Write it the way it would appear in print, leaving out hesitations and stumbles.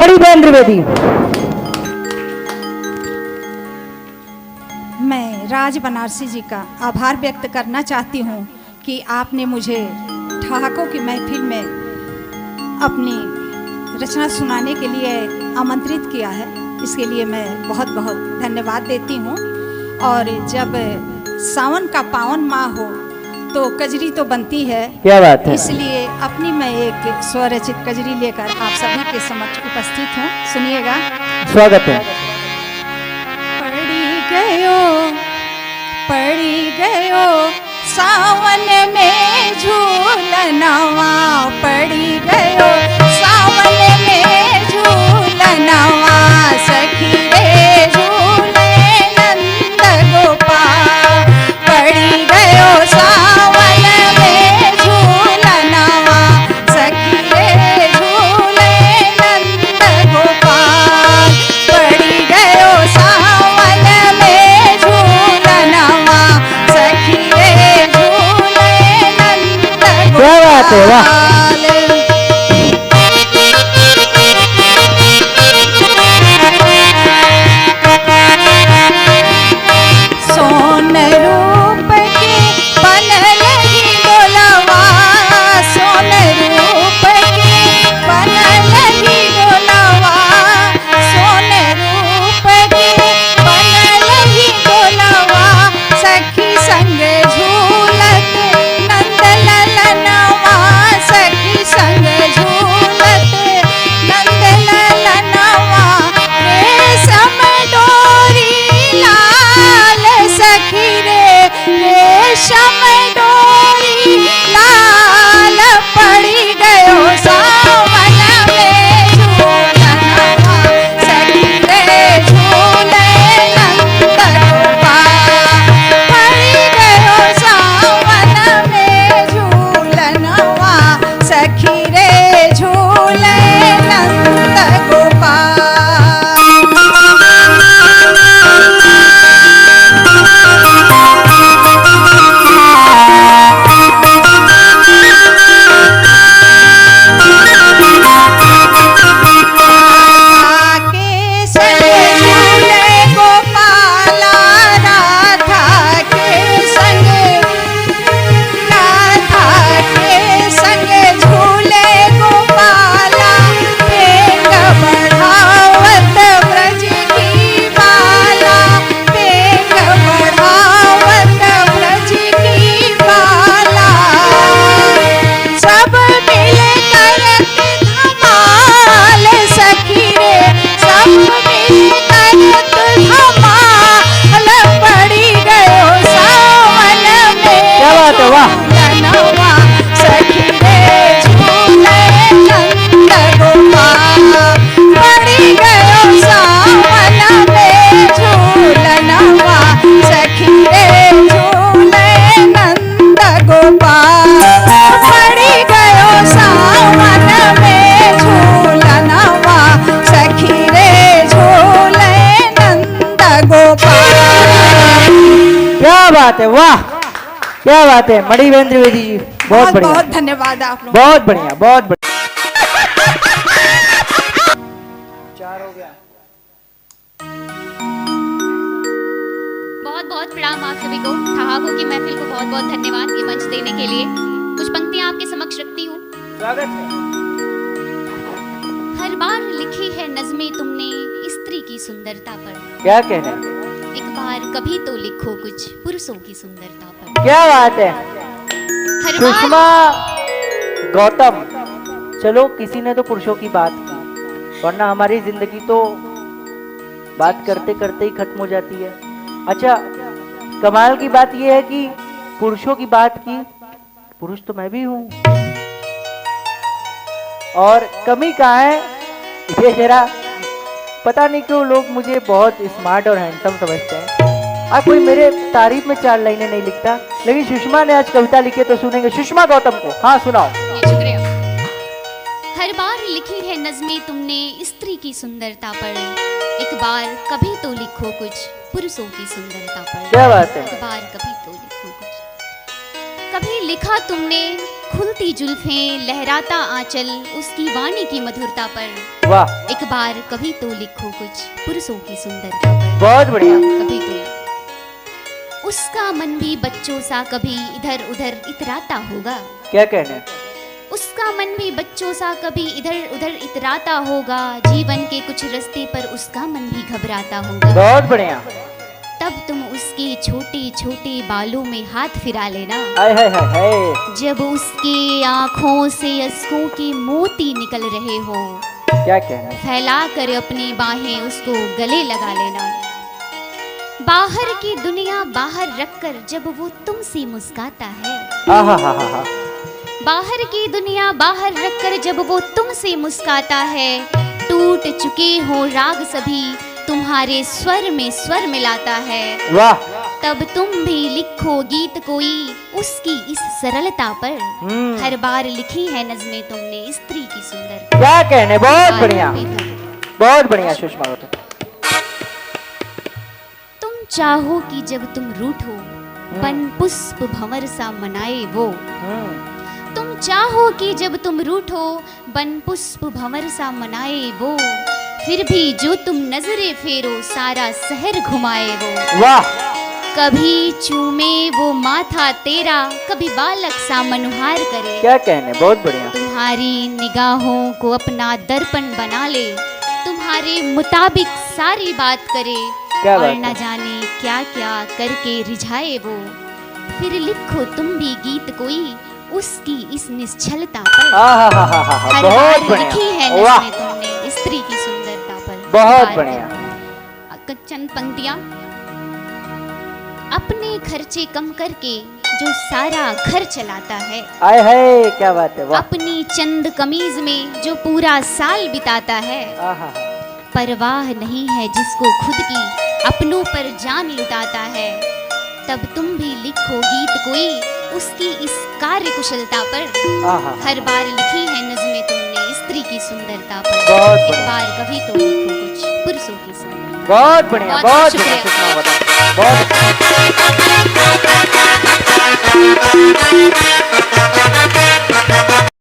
मणिबेन द्विवेदी। मैं राज बनारसी जी का आभार व्यक्त करना चाहती हूँ कि आपने मुझे ठहाकों की महफिल में अपनी रचना सुनाने के लिए आमंत्रित किया है। इसके लिए मैं बहुत बहुत धन्यवाद देती हूँ। और जब सावन का पावन माह हो तो कजरी तो बनती है। क्या बात है। इसलिए अपनी मैं एक स्वरचित कजरी लेकर आप सभी के समक्ष उपस्थित हूँ। सुनिएगा। स्वागत है। पड़ी गयो सावन में झूलनवा, पड़ी गयो सावन में झूलनवा, सखी रे झूले नंद गोपाल। पड़ी गयो सावन में झूलनवा, सखी रे झूले नंद गोपाल। पड़ी गयो सावन में झूलनवा, सखी रे झूले नंद गोपाल। सोन रूप के बन लगी डोलवा, सोन रूप के बन लगी डोलवा, सोन रूप के बन लगी डोलवा, सखी संग झूलत नंद ललनवा, सखी संग झूलत नंद ललनवा। रेशम डोरी लाल सखी रे, रेशम डोरी लाल, पड़ी गयो सावन में झूलनवा, सखी रे झूले नंद गोपाल। पड़ी गयो सावन में झूलनवा, सखी रे झूले नंद गोपाल। के संग झूले गोपाला, राधा के संग, राधा के संग झूले गोपाला। पेंग बढ़ावत ब्रज की बाला, पेंग बढ़ावत ब्रज की बाला। सब मिल करत धमाल सखी रे, सब मिल करत धमाल। पड़ी गयो सावन में क्या बात है, वाह। झूलनवा, सखी रे झूले नंद गोपाल। पड़ी गयो सावन में झूलनवा, सखी रे झूले नंद गोपाल। पड़ी गयो सावन में झूलनवा, सखी रे झूले नंद गोपाल। क्या बात है, वाह क्या बात है मणिबेन द्विवेदी जी, बहुत बढ़िया। बहुत धन्यवाद आप लोग। बहुत बढ़िया, बहुत बढ़िया। बहुत बहुत प्रणाम आप सभी को। ठहाकों की महफिल को बहुत बहुत धन्यवाद ये मंच देने के लिए। कुछ पंक्तियां आपके समक्ष रखती हूँ। स्वागत है। हर बार लिखी है नज़में तुमने स्त्री की सुंदरता पर, क्या कहना है? एक बार कभी तो लिखो कुछ पुरुषों की सुंदरता पर। क्या बात है हर सुषमा बार गौतम। चलो किसी ने तो पुरुषों की बात की, वरना हमारी जिंदगी तो बात करते करते ही खत्म हो जाती है। अच्छा, कमाल की बात यह है कि पुरुषों की बात की, पुरुष तो मैं भी हूं। और कमी कहाँ है, ये जरा पता नहीं क्यों लोग मुझे बहुत स्मार्ट और हैंडसम समझते हैं। अब कोई मेरे तारीफ में 4 लाइनें नहीं लिखता, लेकिन सुषमा ने आज कविता लिखी तो सुनेंगे सुषमा गौतम को। हाँ सुनाओ। शुक्रिया। हर बार लिखी है नज़में तुमने स्त्री की सुंदरता पर, एक बार कभी तो लिखो कुछ पुरुषों की सुंदरता पर। क्या बात है। एक बार कभी तो लिखो कुछ। कभी लिखा तुमने खुलती जुल्फें, लहराता आंचल, उसकी वाणी की मधुरता पर वाह, एक बार कभी तो लिखो कुछ पुरुषों की सुंदरता पर। बहुत बढ़िया। कभी तो उसका मन भी बच्चों सा कभी इधर उधर इतराता होगा। क्या कहने, उसका मन भी बच्चों सा कभी इधर उधर इतराता होगा। जीवन के कुछ रास्ते पर उसका मन भी घबराता होगा। बहुत बढ़िया। तब तुम उसके छोटे छोटे बालों में हाथ फिरा लेना। हाय हाय हाय हाय, जब उसके आंखों से अश्कों के मोती निकल रहे हो, क्या कहने, फैला कर अपनी बाहें उसको गले लगा लेना। बाहर की दुनिया बाहर रखकर जब वो तुमसे मुस्काता है, आहा हा हा हा, बाहर की दुनिया बाहर रखकर जब वो तुमसे मुस्काता है, टूट चुके हो राग सभी तुम्हारे स्वर में स्वर मिलाता है। वाह, तब तुम भी लिखो गीत कोई उसकी इस सरलता पर। हर बार लिखी है नज़में तुमने स्त्री की सुंदरता। क्या कहने, बहुत बढ़िया, कभी तो बहुत बढ़िया सुषमा गौतम। तुम चाहो कि जब तुम रूठो, बन पुष्प भंवर सा मनाए वो। तुम चाहो कि जब तुम रूठो, बन पुष्प भंवर सा मनाए वो। फिर भी जो तुम नजरे फेरो, सारा शहर घुमाए वो। वाह, कभी चूमे वो माथा तेरा, कभी बालक सा मनुहार करे। क्या कहने, बहुत बढ़िया। तुम्हारी निगाहों को अपना दर्पण बना ले, तुम्हारे मुताबिक सारी बात करे। क्या और बात न है। जाने क्या क्या करके रिझाए वो। फिर लिखो तुम भी गीत कोई उसकी इस निश्चलता पर। आहा हा हा हा, हर बहुत बार बढ़िया। लिखी है वाह, नज़में तुमने स्त्री की सुंदरता पर। बहुत बार बढ़िया। चंद पंक्तियां। अपने खर्चे कम करके जो सारा घर चलाता है, आय हाय, क्या बात है, वाह, अपनी चंद कमीज में जो पूरा साल बिताता है, आहा हा, परवाह नहीं है जिसको खुद की अपनों पर जान लुटाता है। तब तुम भी लिखो गीत कोई उसकी इस कार्य कुशलता पर। आहा, हर बार लिखी है नज़में तुमने स्त्री की सुंदरता पर। बहुत एक बढ़िया। बार कभी तो लिखो कुछ पुरुषों की सुंदरता। बहुत बढ़िया, बहुत बहुत शुक्रिया। बढ़िया सुषमा गौतम, बहुत